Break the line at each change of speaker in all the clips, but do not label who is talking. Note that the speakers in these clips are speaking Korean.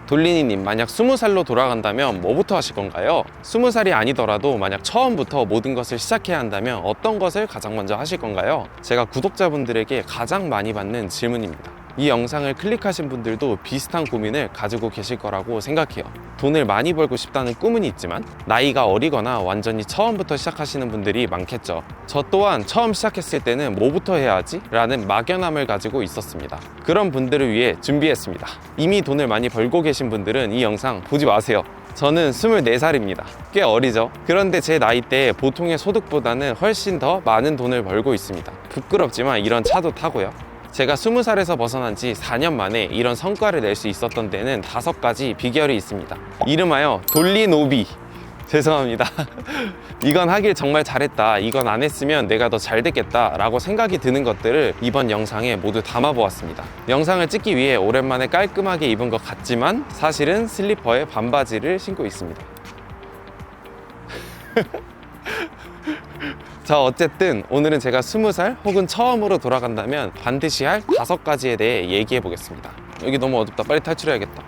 돌리니님, 만약 20살로 돌아간다면 뭐부터 하실 건가요? 20살이 아니더라도 만약 처음부터 모든 것을 시작해야 한다면 어떤 것을 가장 먼저 하실 건가요? 제가 구독자분들에게 가장 많이 받는 질문입니다. 이 영상을 클릭하신 분들도 비슷한 고민을 가지고 계실 거라고 생각해요. 돈을 많이 벌고 싶다는 꿈은 있지만 나이가 어리거나 완전히 처음부터 시작하시는 분들이 많겠죠. 저 또한 처음 시작했을 때는 뭐부터 해야 하지? 라는 막연함을 가지고 있었습니다. 그런 분들을 위해 준비했습니다. 이미 돈을 많이 벌고 계신 분들은 이 영상 보지 마세요. 저는 24살입니다. 꽤 어리죠? 그런데 제 나이대에 보통의 소득보다는 훨씬 더 많은 돈을 벌고 있습니다. 부끄럽지만 이런 차도 타고요. 제가 20살에서 벗어난 지 4년 만에 이런 성과를 낼 수 있었던 데는 5가지 비결이 있습니다. 이름하여 돌리노비. 죄송합니다. 이건 하길 정말 잘했다, 이건 안 했으면 내가 더 잘 됐겠다 라고 생각이 드는 것들을 이번 영상에 모두 담아보았습니다. 영상을 찍기 위해 오랜만에 깔끔하게 입은 것 같지만 사실은 슬리퍼에 반바지를 신고 있습니다. 자, 어쨌든 오늘은 제가 20살 혹은 처음으로 돌아간다면 반드시 할 5가지에 대해 얘기해 보겠습니다. 여기 너무 어둡다. 빨리 탈출해야겠다.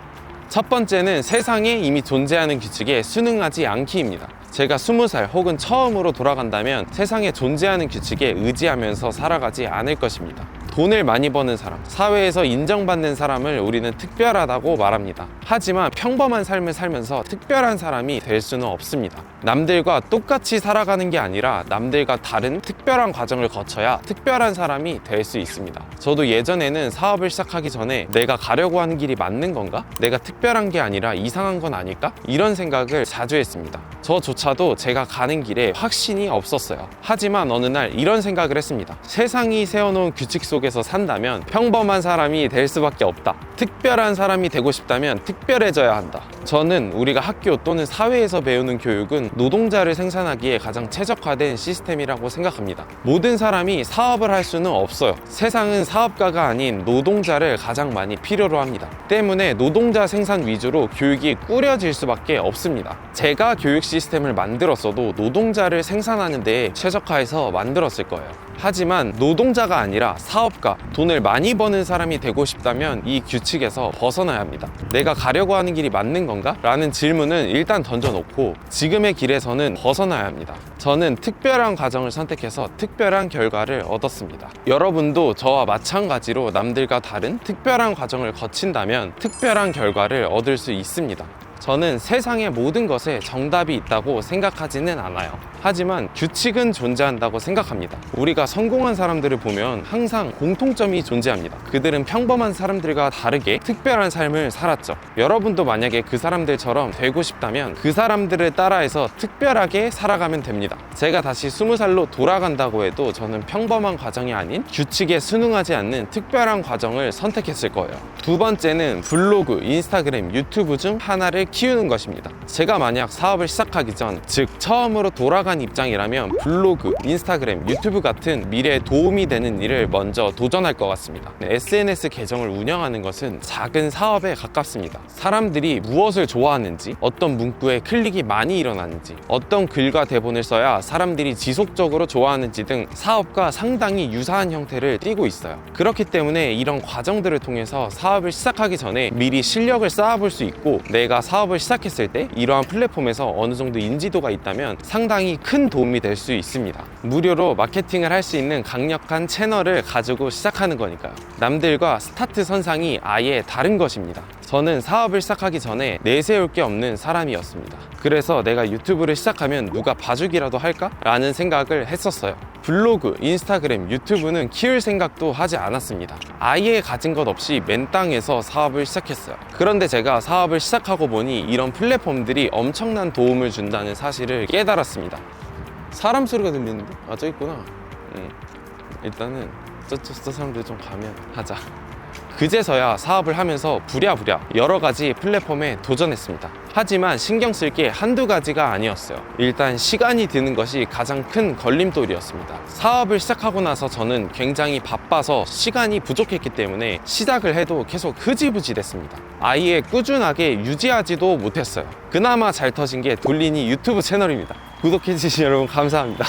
첫 번째는 세상에 이미 존재하는 규칙에 순응하지 않기입니다. 제가 20살 혹은 처음으로 돌아간다면 세상에 존재하는 규칙에 의지하면서 살아가지 않을 것입니다. 돈을 많이 버는 사람, 사회에서 인정받는 사람을 우리는 특별하다고 말합니다. 하지만 평범한 삶을 살면서 특별한 사람이 될 수는 없습니다. 남들과 똑같이 살아가는 게 아니라 남들과 다른 특별한 과정을 거쳐야 특별한 사람이 될 수 있습니다. 저도 예전에는 사업을 시작하기 전에 내가 가려고 하는 길이 맞는 건가? 내가 특별한 게 아니라 이상한 건 아닐까? 이런 생각을 자주 했습니다. 저조차도 제가 가는 길에 확신이 없었어요. 하지만 어느 날 이런 생각을 했습니다. 세상이 세워놓은 규칙 속에서 산다면 평범한 사람이 될 수밖에 없다. 특별한 사람이 되고 싶다면 특별해져야 한다. 저는 우리가 학교 또는 사회에서 배우는 교육은 노동자를 생산하기에 가장 최적화된 시스템이라고 생각합니다. 모든 사람이 사업을 할 수는 없어요. 세상은 사업가가 아닌 노동자를 가장 많이 필요로 합니다. 때문에 노동자 생산 위주로 교육이 꾸려질 수밖에 없습니다. 제가 교육 시스템을 만들었어도 노동자를 생산하는 데에 최적화해서 만들었을 거예요. 하지만 노동자가 아니라 사업가, 돈을 많이 버는 사람이 되고 싶다면 이 규칙에서 벗어나야 합니다. 내가 가려고 하는 길이 맞는 건가? 라는 질문은 일단 던져놓고 지금의 길에서는 벗어나야 합니다. 저는 특별한 과정을 선택해서 특별한 결과를 얻었습니다. 여러분도 저와 마찬가지로 남들과 다른 특별한 과정을 거친다면 특별한 결과를 얻을 수 있습니다. 저는 세상의 모든 것에 정답이 있다고 생각하지는 않아요. 하지만 규칙은 존재한다고 생각합니다. 우리가 성공한 사람들을 보면 항상 공통점이 존재합니다. 그들은 평범한 사람들과 다르게 특별한 삶을 살았죠. 여러분도 만약에 그 사람들처럼 되고 싶다면 그 사람들을 따라해서 특별하게 살아가면 됩니다. 제가 다시 20살로 돌아간다고 해도 저는 평범한 과정이 아닌 규칙에 순응하지 않는 특별한 과정을 선택했을 거예요. 두 번째는 블로그, 인스타그램, 유튜브 중 하나를 키우는 것입니다. 제가 만약 사업을 시작하기 전, 즉 처음으로 돌아간 입장이라면 블로그, 인스타그램, 유튜브 같은 미래에 도움이 되는 일을 먼저 도전할 것 같습니다. SNS 계정을 운영하는 것은 작은 사업에 가깝습니다. 사람들이 무엇을 좋아하는지, 어떤 문구에 클릭이 많이 일어나는지, 어떤 글과 대본을 써야 사람들이 지속적으로 좋아하는지 등 사업과 상당히 유사한 형태를 띠고 있어요. 그렇기 때문에 이런 과정들을 통해서 사업을 시작하기 전에 미리 실력을 쌓아볼 수 있고, 내가 사업을 시작했을 때 이러한 플랫폼에서 어느 정도 인지도가 있다면 상당히 큰 도움이 될 수 있습니다. 무료로 마케팅을 할 수 있는 강력한 채널을 가지고 시작하는 거니까요. 남들과 스타트 선상이 아예 다른 것입니다. 저는 사업을 시작하기 전에 내세울 게 없는 사람이었습니다. 그래서 내가 유튜브를 시작하면 누가 봐주기라도 할까? 라는 생각을 했었어요. 블로그, 인스타그램, 유튜브는 키울 생각도 하지 않았습니다. 아예 가진 것 없이 맨 땅에서 사업을 시작했어요. 그런데 제가 사업을 시작하고 보니 이런 플랫폼들이 엄청난 도움을 준다는 사실을 깨달았습니다. 사람 소리가 들리는데? 아, 저기 있구나. 일단은 저 사람들 좀 가면 하자. 그제서야 사업을 하면서 부랴부랴 여러 가지 플랫폼에 도전했습니다. 하지만 신경 쓸 게 한두 가지가 아니었어요. 일단 시간이 드는 것이 가장 큰 걸림돌이었습니다. 사업을 시작하고 나서 저는 굉장히 바빠서 시간이 부족했기 때문에 시작을 해도 계속 흐지부지 됐습니다. 아예 꾸준하게 유지하지도 못했어요. 그나마 잘 터진 게 돌리니 유튜브 채널입니다. 구독해주신 여러분 감사합니다.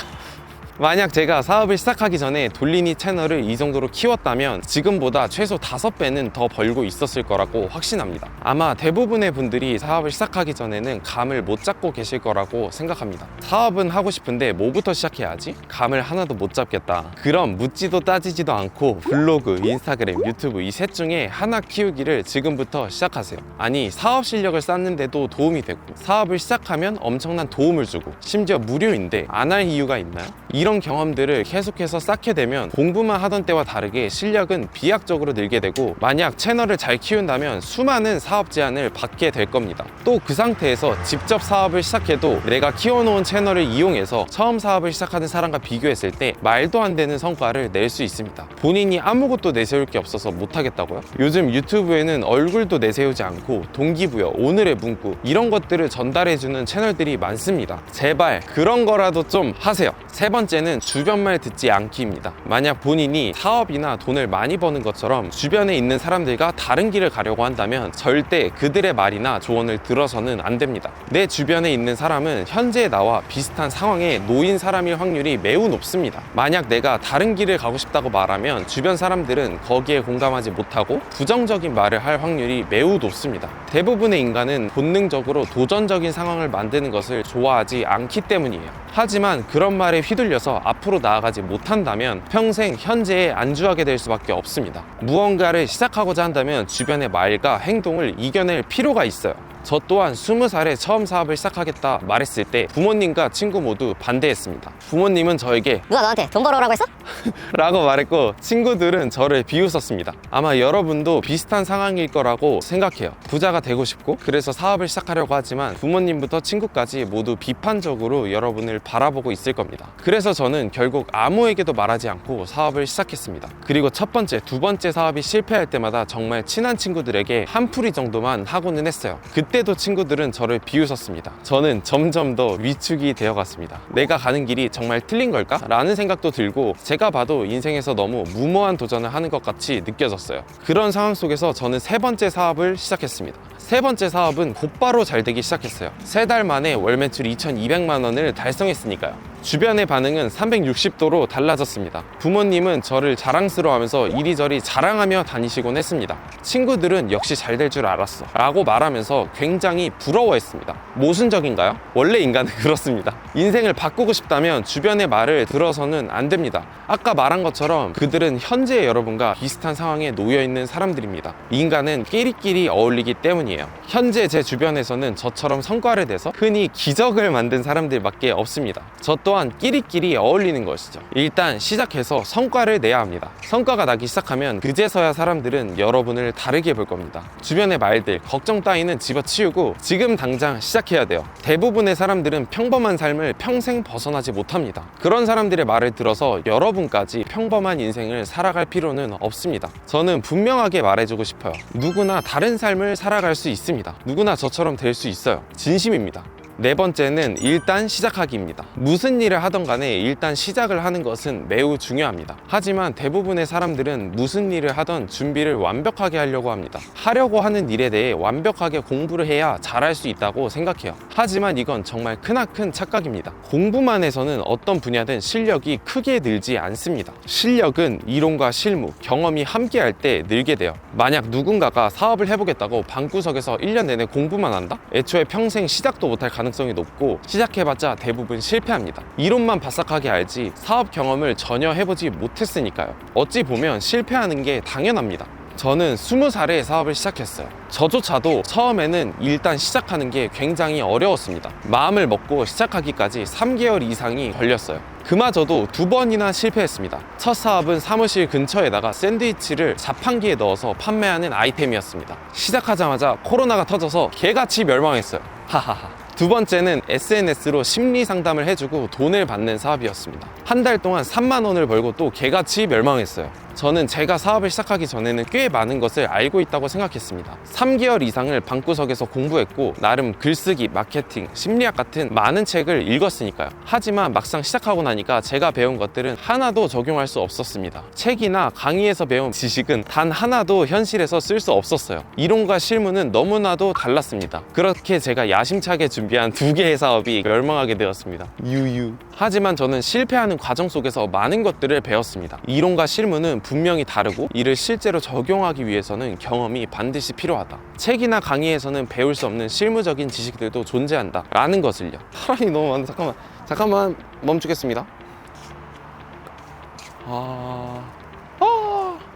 만약 제가 사업을 시작하기 전에 돌리니 채널을 이 정도로 키웠다면 지금보다 최소 5배는 더 벌고 있었을 거라고 확신합니다. 아마 대부분의 분들이 사업을 시작하기 전에는 감을 못 잡고 계실 거라고 생각합니다. 사업은 하고 싶은데 뭐부터 시작해야지? 감을 하나도 못 잡겠다. 그럼 묻지도 따지지도 않고 블로그, 인스타그램, 유튜브 이 셋 중에 하나 키우기를 지금부터 시작하세요. 아니, 사업 실력을 쌓는데도 도움이 되고 사업을 시작하면 엄청난 도움을 주고 심지어 무료인데 안 할 이유가 있나요? 이런 경험들을 계속해서 쌓게 되면 공부만 하던 때와 다르게 실력은 비약적으로 늘게 되고 만약 채널을 잘 키운다면 수많은 사업 제안을 받게 될 겁니다. 또 그 상태에서 직접 사업을 시작해도 내가 키워놓은 채널을 이용해서 처음 사업을 시작하는 사람과 비교했을 때 말도 안 되는 성과를 낼 수 있습니다. 본인이 아무것도 내세울 게 없어서 못하겠다고요? 요즘 유튜브에는 얼굴도 내세우지 않고 동기부여, 오늘의 문구 이런 것들을 전달해주는 채널들이 많습니다. 제발 그런 거라도 좀 하세요. 세 번째는 주변 말 듣지 않기입니다. 만약 본인이 사업이나 돈을 많이 버는 것처럼 주변에 있는 사람들과 다른 길을 가려고 한다면 절대 그들의 말이나 조언을 들어서는 안 됩니다. 내 주변에 있는 사람은 현재 나와 비슷한 상황에 놓인 사람일 확률이 매우 높습니다. 만약 내가 다른 길을 가고 싶다고 말하면 주변 사람들은 거기에 공감하지 못하고 부정적인 말을 할 확률이 매우 높습니다. 대부분의 인간은 본능적으로 도전적인 상황을 만드는 것을 좋아하지 않기 때문이에요. 하지만 그런 말에 휘둘려서 앞으로 나아가지 못한다면 평생 현재에 안주하게 될 수밖에 없습니다. 무언가를 시작하고자 한다면 주변의 말과 행동을 이겨낼 필요가 있어요. 저 또한 20살에 처음 사업을 시작하겠다 말했을 때 부모님과 친구 모두 반대했습니다. 부모님은 저에게
누가 너한테 돈 벌어오라고 했어?
라고 말했고 친구들은 저를 비웃었습니다. 아마 여러분도 비슷한 상황일 거라고 생각해요. 부자가 되고 싶고 그래서 사업을 시작하려고 하지만 부모님부터 친구까지 모두 비판적으로 여러분을 바라보고 있을 겁니다. 그래서 저는 결국 아무에게도 말하지 않고 사업을 시작했습니다. 그리고 첫 번째, 두 번째 사업이 실패할 때마다 정말 친한 친구들에게 한풀이 정도만 하고는 했어요. 그때도 친구들은 저를 비웃었습니다. 저는 점점 더 위축이 되어갔습니다. 내가 가는 길이 정말 틀린 걸까? 라는 생각도 들고 제가 봐도 인생에서 너무 무모한 도전을 하는 것 같이 느껴졌어요. 그런 상황 속에서 저는 세 번째 사업을 시작했습니다. 세 번째 사업은 곧바로 잘 되기 시작했어요. 3달 만에 월 매출 2,200만 원을 달성했으니까요. 주변의 반응은 360도로 달라졌습니다. 부모님은 저를 자랑스러워하면서 이리저리 자랑하며 다니시곤 했습니다. 친구들은 역시 잘 될 줄 알았어 라고 말하면서 굉장히 부러워했습니다. 모순적인가요? 원래 인간은 그렇습니다. 인생을 바꾸고 싶다면 주변의 말을 들어서는 안 됩니다. 아까 말한 것처럼 그들은 현재의 여러분과 비슷한 상황에 놓여있는 사람들입니다. 인간은 끼리끼리 어울리기 때문이에요. 현재 제 주변에서는 저처럼 성과를 내서 흔히 기적을 만든 사람들밖에 없습니다. 저 또한 끼리끼리 어울리는 것이죠. 일단 시작해서 성과를 내야 합니다. 성과가 나기 시작하면 그제서야 사람들은 여러분을 다르게 볼 겁니다. 주변의 말들, 걱정 따위는 집어치우고 지금 당장 시작해야 돼요. 대부분의 사람들은 평범한 삶을 평생 벗어나지 못합니다. 그런 사람들의 말을 들어서 여러분까지 평범한 인생을 살아갈 필요는 없습니다. 저는 분명하게 말해주고 싶어요. 누구나 다른 삶을 살아갈 수 있습니다. 누구나 저처럼 될 수 있어요. 진심입니다. 네 번째는 일단 시작하기입니다. 무슨 일을 하던 간에 일단 시작을 하는 것은 매우 중요합니다. 하지만 대부분의 사람들은 무슨 일을 하던 준비를 완벽하게 하려고 합니다. 하려고 하는 일에 대해 완벽하게 공부를 해야 잘할 수 있다고 생각해요. 하지만 이건 정말 크나큰 착각입니다. 공부만 해서는 어떤 분야든 실력이 크게 늘지 않습니다. 실력은 이론과 실무, 경험이 함께할 때 늘게 돼요. 만약 누군가가 사업을 해보겠다고 방구석에서 1년 내내 공부만 한다? 애초에 평생 시작도 못할 가능성이 높고 시작해봤자 대부분 실패합니다. 이론만 바싹하게 알지 사업 경험을 전혀 해보지 못했으니까요. 어찌 보면 실패하는 게 당연합니다. 저는 20살에 사업을 시작했어요. 저조차도 처음에는 일단 시작하는 게 굉장히 어려웠습니다. 마음을 먹고 시작하기까지 3개월 이상이 걸렸어요. 그마저도 2번이나 실패했습니다. 첫 사업은 사무실 근처에다가 샌드위치를 자판기에 넣어서 판매하는 아이템이었습니다. 시작하자마자 코로나가 터져서 개같이 멸망했어요. 하하하. 두 번째는 SNS로 심리 상담을 해주고 돈을 받는 사업이었습니다. 한 달 동안 3만 원을 벌고 또 개같이 멸망했어요. 저는 제가 사업을 시작하기 전에는 꽤 많은 것을 알고 있다고 생각했습니다. 3개월 이상을 방구석에서 공부했고 나름 글쓰기, 마케팅, 심리학 같은 많은 책을 읽었으니까요. 하지만 막상 시작하고 나니까 제가 배운 것들은 하나도 적용할 수 없었습니다. 책이나 강의에서 배운 지식은 단 하나도 현실에서 쓸 수 없었어요. 이론과 실무는 너무나도 달랐습니다. 그렇게 제가 야심차게 준비한 2개의 사업이 멸망하게 되었습니다. 유유. 하지만 저는 실패하는 과정 속에서 많은 것들을 배웠습니다. 이론과 실무는 분명히 다르고 이를 실제로 적용하기 위해서는 경험이 반드시 필요하다. 책이나 강의에서는 배울 수 없는 실무적인 지식들도 존재한다 라는 것을요. 사람이 너무 많아. 잠깐만 멈추겠습니다.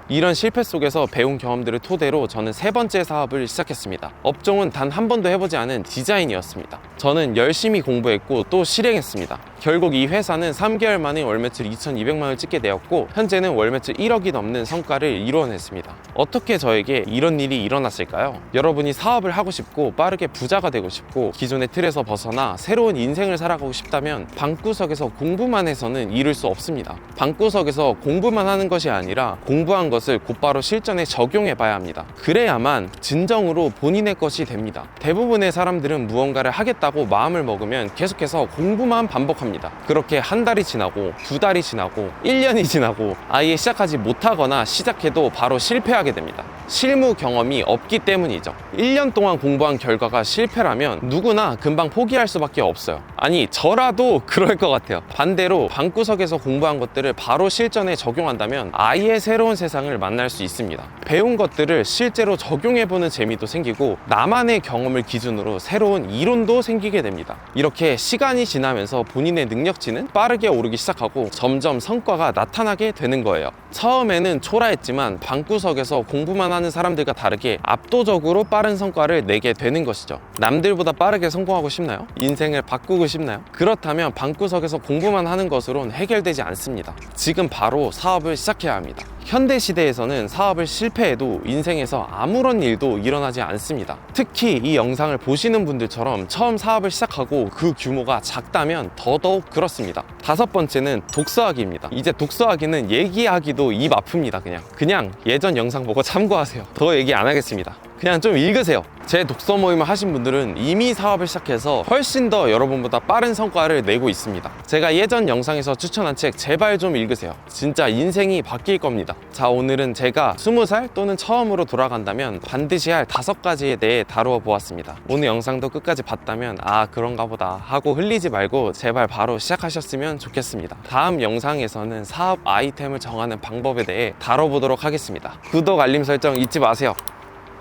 이런 실패 속에서 배운 경험들을 토대로 저는 3번째 사업을 시작했습니다. 업종은 단 한 번도 해보지 않은 디자인이었습니다. 저는 열심히 공부했고 또 실행했습니다. 결국 이 회사는 3개월 만에 월매출 2,200만 원을 찍게 되었고 현재는 월매출 1억이 넘는 성과를 이루어냈습니다. 어떻게 저에게 이런 일이 일어났을까요? 여러분이 사업을 하고 싶고 빠르게 부자가 되고 싶고 기존의 틀에서 벗어나 새로운 인생을 살아가고 싶다면 방구석에서 공부만 해서는 이룰 수 없습니다. 방구석에서 공부만 하는 것이 아니라 공부한 것을 곧바로 실전에 적용해 봐야 합니다. 그래야만 진정으로 본인의 것이 됩니다. 대부분의 사람들은 무언가를 하겠다고 마음을 먹으면 계속해서 공부만 반복합니다. 그렇게 한 달이 지나고 2달이 지나고 1년이 지나고 아예 시작하지 못하거나 시작해도 바로 실패하게 됩니다. 실무 경험이 없기 때문이죠. 1년 동안 공부한 결과가 실패라면 누구나 금방 포기할 수밖에 없어요. 아니 저라도 그럴 것 같아요. 반대로 방구석에서 공부한 것들을 바로 실전에 적용한다면 아예 새로운 세상을 만날 수 있습니다. 배운 것들을 실제로 적용해보는 재미도 생기고 나만의 경험을 기준으로 새로운 이론도 생기게 됩니다. 이렇게 시간이 지나면서 본인의 능력치는 빠르게 오르기 시작하고 점점 성과가 나타나게 되는 거예요. 처음에는 초라했지만 방구석에서 공부만 하는 사람들과 다르게 압도적으로 빠른 성과를 내게 되는 것이죠. 남들보다 빠르게 성공하고 싶나요? 인생을 바꾸고 싶나요? 그렇다면 방구석에서 공부만 하는 것으론 해결되지 않습니다. 지금 바로 사업을 시작해야 합니다. 현대 시대에서는 사업을 실패해도 인생에서 아무런 일도 일어나지 않습니다. 특히 이 영상을 보시는 분들처럼 처음 사업을 시작하고 그 규모가 작다면 더더욱 그렇습니다. 5번째는 독서하기입니다. 이제 독서하기는 얘기하기도 입 아픕니다. 그냥 예전 영상 보고 참고하세요. 더 얘기 안 하겠습니다. 그냥 좀 읽으세요. 제 독서 모임을 하신 분들은 이미 사업을 시작해서 훨씬 더 여러분보다 빠른 성과를 내고 있습니다. 제가 예전 영상에서 추천한 책 제발 좀 읽으세요. 진짜 인생이 바뀔 겁니다. 자, 오늘은 제가 20살 또는 처음으로 돌아간다면 반드시 할 5가지에 대해 다루어 보았습니다. 오늘 영상도 끝까지 봤다면 아 그런가 보다 하고 흘리지 말고 제발 바로 시작하셨으면 좋겠습니다. 다음 영상에서는 사업 아이템을 정하는 방법에 대해 다뤄보도록 하겠습니다. 구독, 알림 설정 잊지 마세요.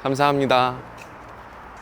감사합니다.